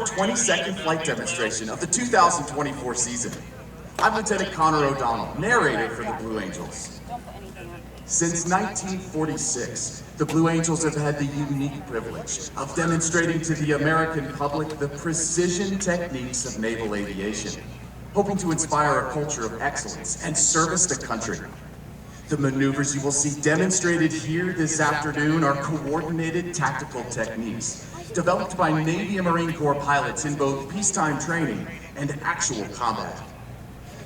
22nd flight demonstration of the 2024 season. I'm Lieutenant Connor O'Donnell, narrator for the Blue Angels. Since 1946, the Blue Angels have had the unique privilege of demonstrating to the American public the precision techniques of naval aviation, hoping to inspire a culture of excellence and service to country. The maneuvers you will see demonstrated here this afternoon are coordinated tactical techniques developed by Navy and Marine Corps pilots in both peacetime training and actual combat.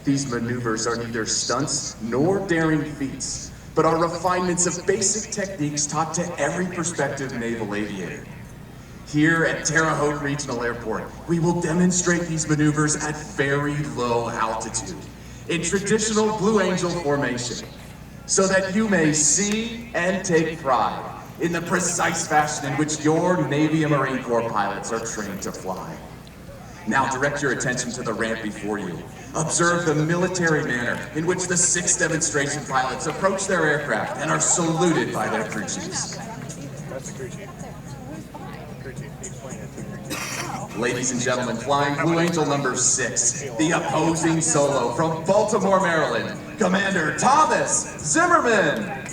These maneuvers are neither stunts nor daring feats, but are refinements of basic techniques taught to every prospective naval aviator. Here at Terre Haute Regional Airport, we will demonstrate these maneuvers at very low altitude in traditional Blue Angel formation, so that you may see and take pride in the precise fashion in which your Navy and Marine Corps pilots are trained to fly. Now direct your attention to the ramp before you. Observe the military manner in which the 6 demonstration pilots approach their aircraft and are saluted by their crew chiefs. That's the crew chief. Crew chief. Explain it to the crew chief. Ladies and gentlemen, flying Blue Angel number 6, the opposing solo from Baltimore, Maryland, Commander Thomas Zimmerman.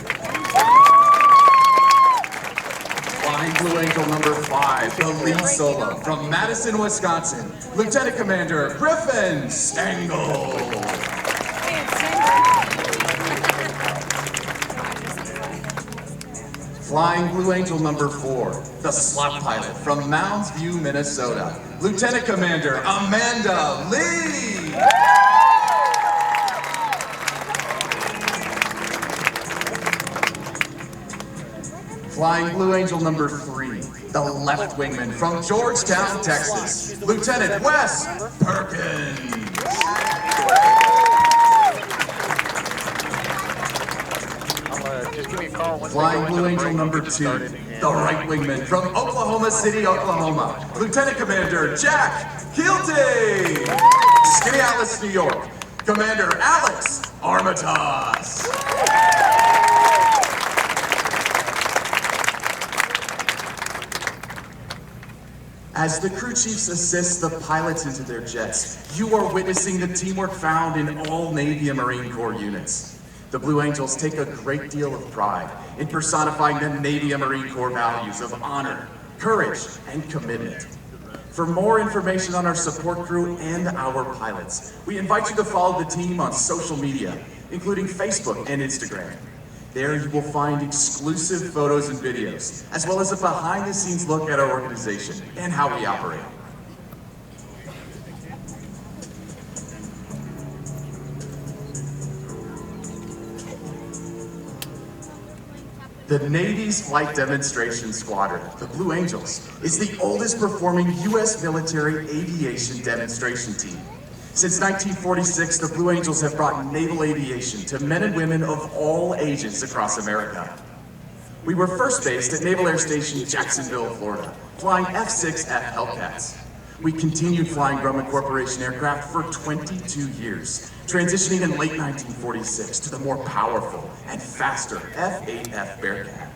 Flying Blue Angel number 5, the lead solo from Madison, Wisconsin, Lieutenant Commander Griffin Stengel. Flying Blue Angel number 4, the slot pilot from Mounds View, Minnesota, Lieutenant Commander Amanda Lee. Flying Blue Angel number 3, the left wingman from Georgetown, Texas, Lieutenant Wes Perkins. Just give me a call once Flying Blue Angel number 2, the right wingman from Oklahoma City, Oklahoma, Lieutenant Commander Jack Keelty. Skaneateles, New York, Commander Alex Armitage. As the crew chiefs assist the pilots into their jets, you are witnessing the teamwork found in all Navy and Marine Corps units. The Blue Angels take a great deal of pride in personifying the Navy and Marine Corps values of honor, courage, and commitment. For more information on our support crew and our pilots, we invite you to follow the team on social media, including Facebook and Instagram. There you will find exclusive photos and videos, as well as a behind-the-scenes look at our organization and how we operate. The Navy's Flight Demonstration Squadron, the Blue Angels, is the oldest performing U.S. military aviation demonstration team. Since 1946, the Blue Angels have brought naval aviation to men and women of all ages across America. We were first based at Naval Air Station Jacksonville, Florida, flying F-6F Hellcats. We continued flying Grumman Corporation aircraft for 22 years, transitioning in late 1946 to the more powerful and faster F-8F Bearcat.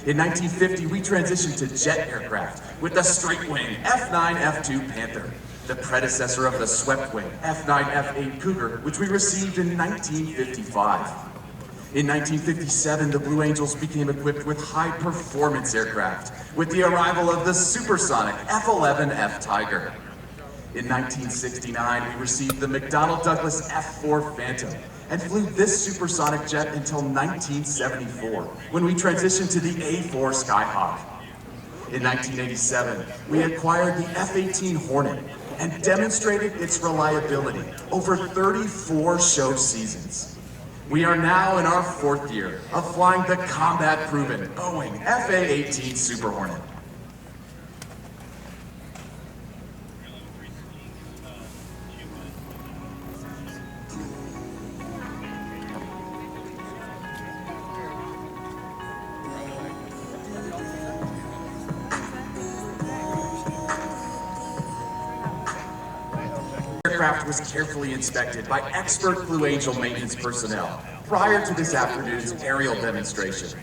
In 1950, we transitioned to jet aircraft with the straight-wing F-9F2 Panther, the predecessor of the swept-wing F-9F8 Cougar, which we received in 1955. In 1957, the Blue Angels became equipped with high-performance aircraft with the arrival of the supersonic F-11F Tiger. In 1969, we received the McDonnell Douglas F-4 Phantom and flew this supersonic jet until 1974, when we transitioned to the A-4 Skyhawk. In 1987, we acquired the F-18 Hornet and demonstrated its reliability over 34 show seasons. We are now in our 4th year of flying the combat-proven Boeing FA-18 Super Hornet. The aircraft was carefully inspected by expert Blue Angel maintenance personnel prior to this afternoon's aerial demonstration.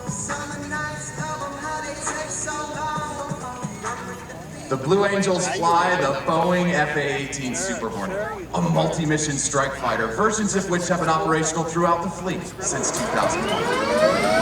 Summer nights, love 'em how they taste The Blue Angels fly the Boeing FA-18 Super Hornet, a multi-mission strike fighter, versions of which have been operational throughout the fleet since 2001.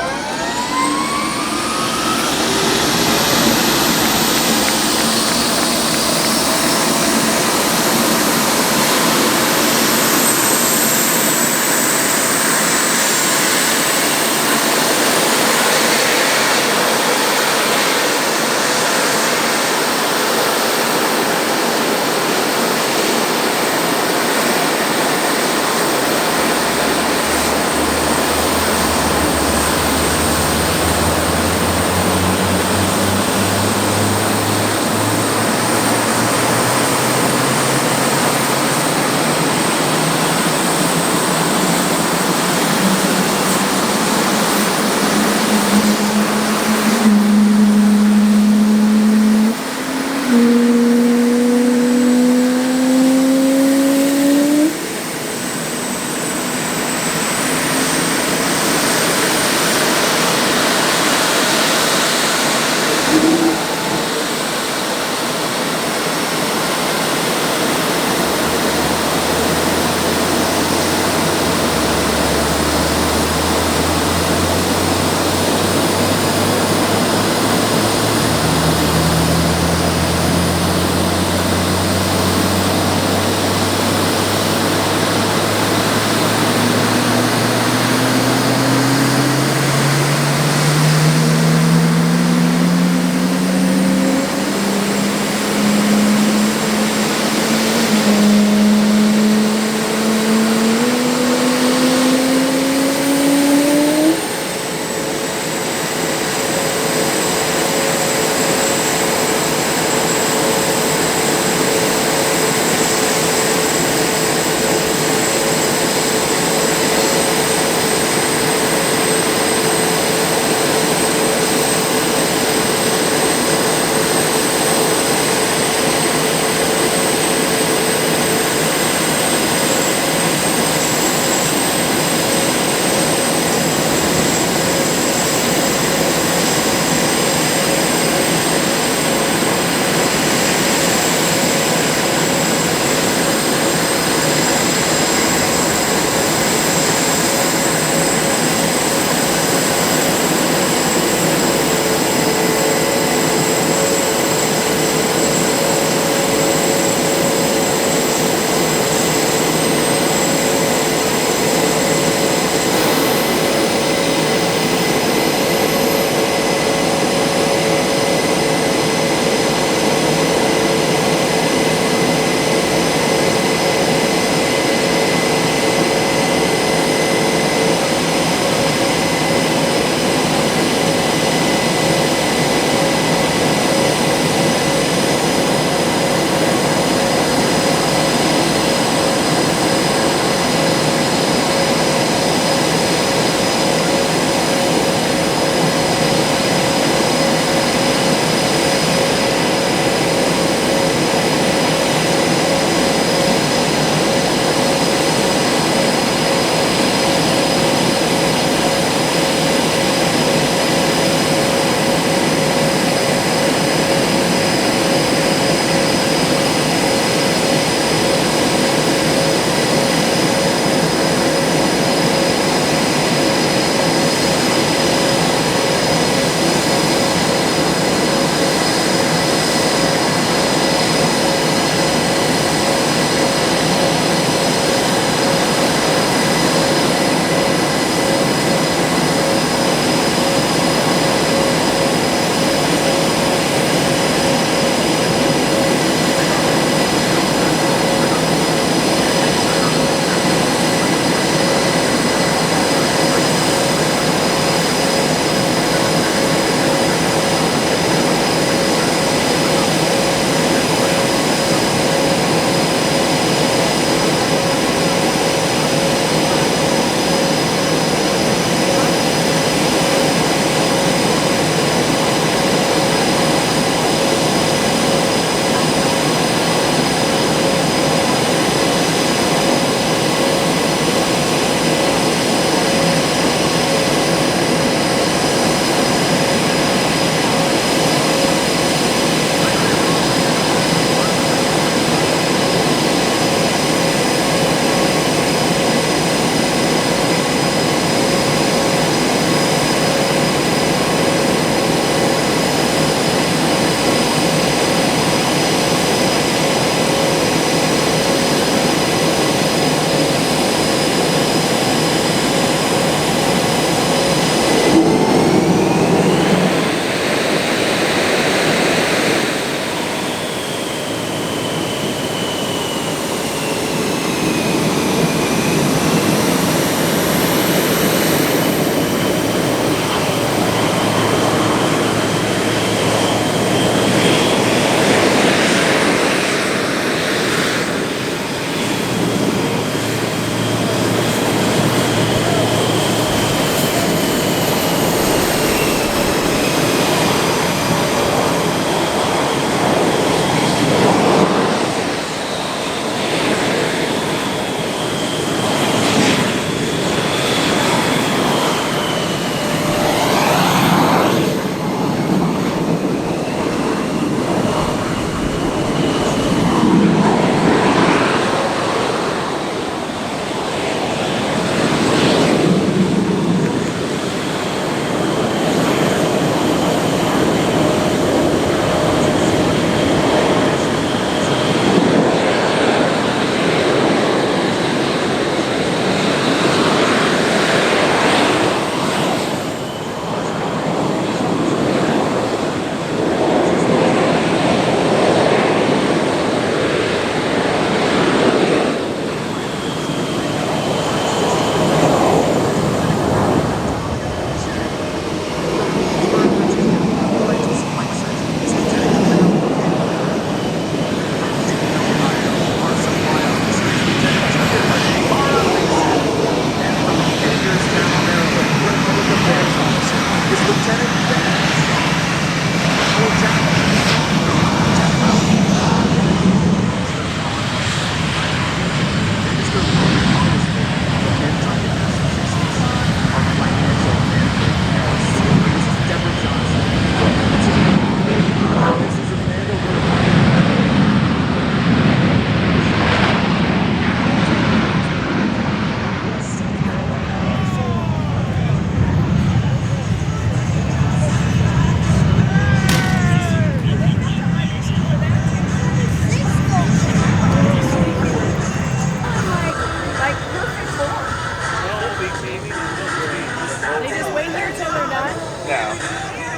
now.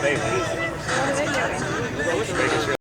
Mainly.